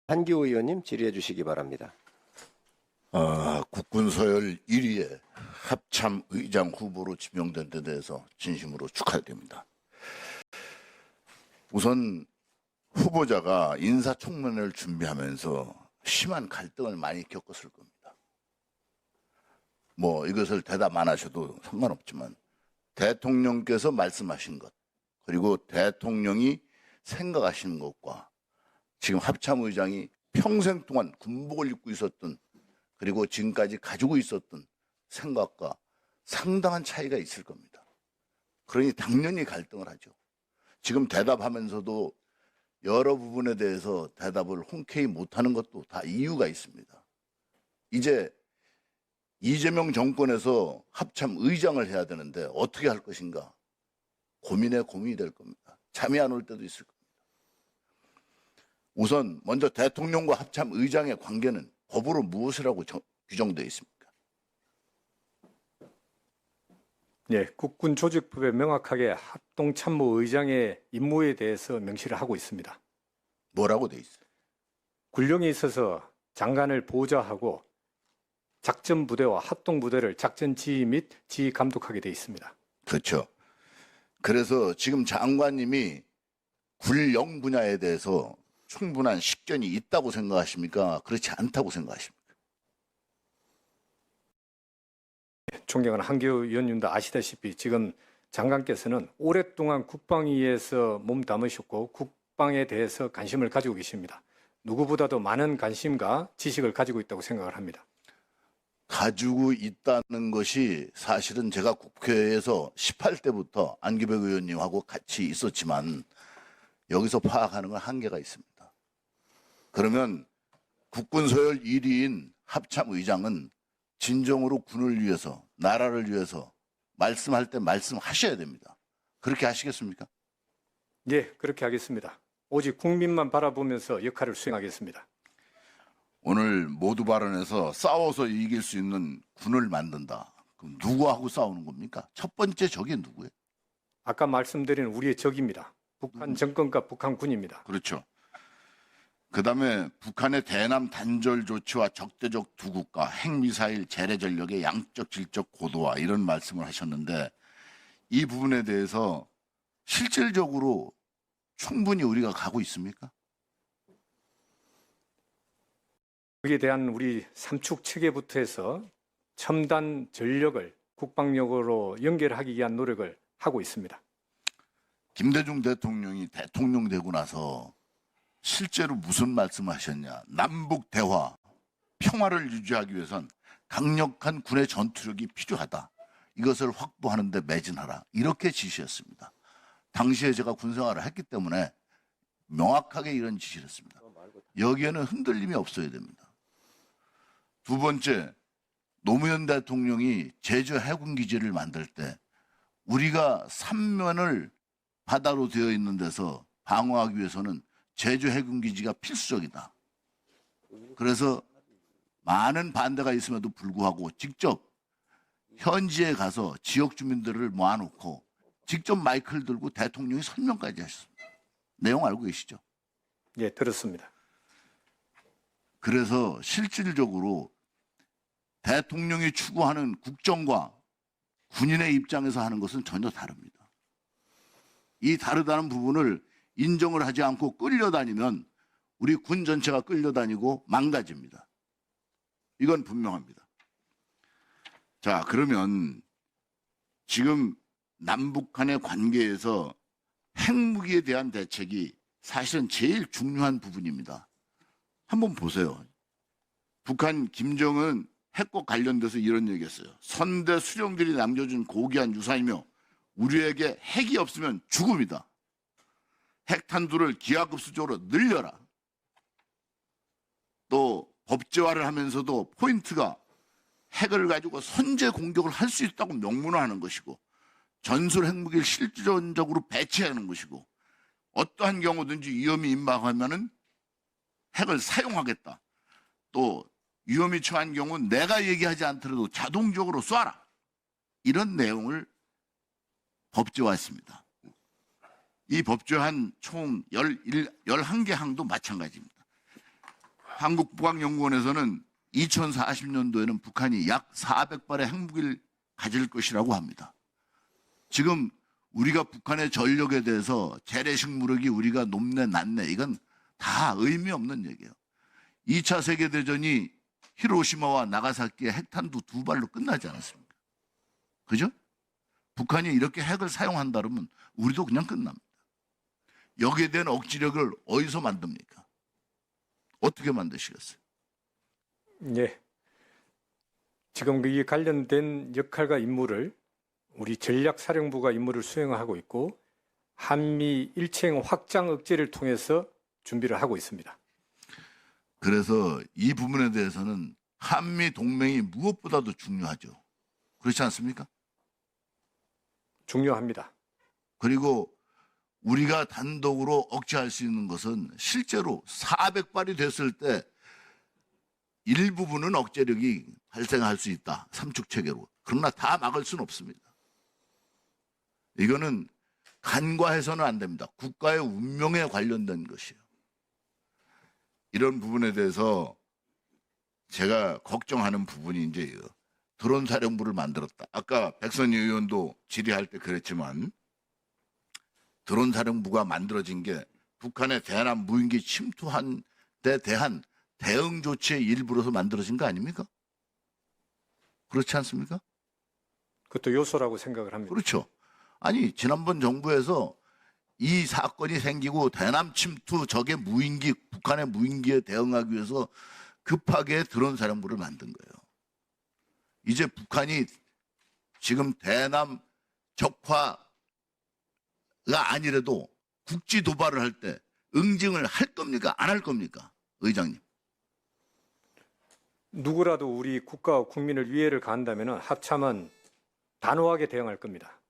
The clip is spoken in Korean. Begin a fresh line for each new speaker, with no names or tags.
한기호 의원님 질의해 주시기 바랍니다.
국군 서열 1위에 합참 의장 후보로 지명된 데 대해서 진심으로 축하드립니다. 우선 후보자가 인사청문회를 준비하면서 심한 갈등을 많이 겪었을 겁니다. 이것을 대답 안 하셔도 상관없지만 대통령께서 말씀하신 것, 그리고 대통령이 생각하시는 것과 지금 합참의장이 평생 동안 군복을 입고 있었던, 그리고 지금까지 가지고 있었던 생각과 상당한 차이가 있을 겁니다. 그러니 당연히 갈등을 하죠. 지금 대답하면서도 여러 부분에 대해서 대답을 흔쾌히 못하는 것도 다 이유가 있습니다. 이제 이재명 정권에서 합참 의장을 해야 되는데 어떻게 할 것인가 고민에 고민이 될 겁니다. 잠이 안 올 때도 있을 겁니다. 우선 먼저 대통령과 합참 의장의 관계는 법으로 무엇이라고 규정되어 있습니까?
네, 국군 조직법에 명확하게 합동참모의장의 임무에 대해서 명시를 하고 있습니다.
뭐라고 되어 있어요?
군령에 있어서 장관을 보좌하고 작전부대와 합동부대를 작전 지휘 및 지휘 감독하게 되어 있습니다.
그렇죠. 그래서 지금 장관님이 군령 분야에 대해서 충분한 식견이 있다고 생각하십니까? 그렇지 않다고 생각하십니까?
존경하는 한기호 의원님도 아시다시피 지금 장관께서는 오랫동안 국방위에서 몸담으셨고 국방에 대해서 관심을 가지고 계십니다. 누구보다도 많은 관심과 지식을 가지고 있다고 생각을 합니다.
가지고 있다는 것이 사실은 제가 국회에서 18대부터 안기백 의원님하고 같이 있었지만 여기서 파악하는 건 한계가 있습니다. 그러면 국군 서열 1위인 합참의장은 진정으로 군을 위해서, 나라를 위해서 말씀할 때 말씀하셔야 됩니다. 그렇게 하시겠습니까?
네, 그렇게 하겠습니다. 오직 국민만 바라보면서 역할을 수행하겠습니다.
오늘 모두 발언에서 싸워서 이길 수 있는 군을 만든다. 그럼 누구하고 싸우는 겁니까? 첫 번째 적이 누구예요?
아까 말씀드린 우리의 적입니다. 북한 정권과 북한군입니다.
그렇죠. 그다음에 북한의 대남 단절 조치와 적대적 두국과 핵미사일 재래 전력의 양적 질적 고도화, 이런 말씀을 하셨는데 이 부분에 대해서 실질적으로 충분히 우리가 가고 있습니까?
거기에 대한 우리 삼축 체계부터 해서 첨단 전력을 국방력으로 연결하기 위한 노력을 하고 있습니다.
김대중 대통령이 대통령 되고 나서 실제로 무슨 말씀을 하셨냐? 남북 대화, 평화를 유지하기 위해선 강력한 군의 전투력이 필요하다. 이것을 확보하는 데 매진하라. 이렇게 지시했습니다. 당시에 제가 군생활을 했기 때문에 명확하게 이런 지시를 했습니다. 여기에는 흔들림이 없어야 됩니다. 두 번째, 노무현 대통령이 제주 해군기지를 만들 때 우리가 삼면을 바다로 되어 있는 데서 방어하기 위해서는 제주 해군기지가 필수적이다. 그래서 많은 반대가 있음에도 불구하고 직접 현지에 가서 지역 주민들을 모아놓고 직접 마이크를 들고 대통령이 설명까지 하셨습니다. 내용 알고 계시죠?
예, 들었습니다.
그래서 실질적으로 대통령이 추구하는 국정과 군인의 입장에서 하는 것은 전혀 다릅니다. 이 다르다는 부분을 인정을 하지 않고 끌려다니면 우리 군 전체가 끌려다니고 망가집니다. 이건 분명합니다. 자, 그러면 지금 남북 간의 관계에서 핵무기에 대한 대책이 사실은 제일 중요한 부분입니다. 한번 보세요. 북한 김정은 핵과 관련돼서 이런 얘기했어요. 선대 수령들이 남겨준 고귀한 유산이며 우리에게 핵이 없으면 죽음이다. 핵탄두를 기하급수적으로 늘려라. 또 법제화를 하면서도 포인트가 핵을 가지고 선제 공격을 할 수 있다고 명문화하는 것이고 전술 핵무기를 실질적으로 배치하는 것이고 어떠한 경우든지 위험이 임박하면은 핵을 사용하겠다. 또 위험이 처한 경우는 내가 얘기하지 않더라도 자동적으로 쏴라. 이런 내용을 법제화했습니다. 이 법제화한 총 11개 항도 마찬가지입니다. 한국국방연구원에서는 2040년도에는 북한이 약 400발의 핵무기를 가질 것이라고 합니다. 지금 우리가 북한의 전력에 대해서 재래식 무력이 우리가 높네 낮네 이건 다 의미 없는 얘기예요. 2차 세계대전이 히로시마와 나가사키의 핵탄두 2발로 끝나지 않았습니까? 그죠? 북한이 이렇게 핵을 사용한다 그러면 우리도 그냥 끝납니다. 여기에 대한 억지력을 어디서 만듭니까? 어떻게 만드시겠어요?
예. 지금 이 관련된 역할과 임무를 우리 전략사령부가 임무를 수행하고 있고 한미 일체형 확장 억제를 통해서 준비를 하고 있습니다.
그래서 이 부분에 대해서는 한미 동맹이 무엇보다도 중요하죠. 그렇지 않습니까?
중요합니다.
그리고 우리가 단독으로 억제할 수 있는 것은 실제로 400발이 됐을 때 일부분은 억제력이 발생할 수 있다. 삼축체계로. 그러나 다 막을 수는 없습니다. 이거는 간과해서는 안 됩니다. 국가의 운명에 관련된 것이에요. 이런 부분에 대해서 제가 걱정하는 부분이 이제 드론 사령부를 만들었다. 아까 백선희 의원도 질의할 때 그랬지만 드론 사령부가 만들어진 게 북한의 대남 무인기 침투한 데 대한 대응 조치의 일부로서 만들어진 거 아닙니까? 그렇지 않습니까?
그것도 요소라고 생각을 합니다.
그렇죠. 아니 지난번 정부에서 이 사건이 생기고 대남 침투 적의 무인기 북한의 무인기에 대응하기 위해서 급하게 드론 사령부를 만든 거예요. 이제 북한이 지금 대남 적화가 아니라도 국지 도발을 할 때 응징을 할 겁니까? 안 할 겁니까? 의장님.
누구라도 우리 국가와 국민을 위해를 가한다면 합참은 단호하게 대응할 겁니다.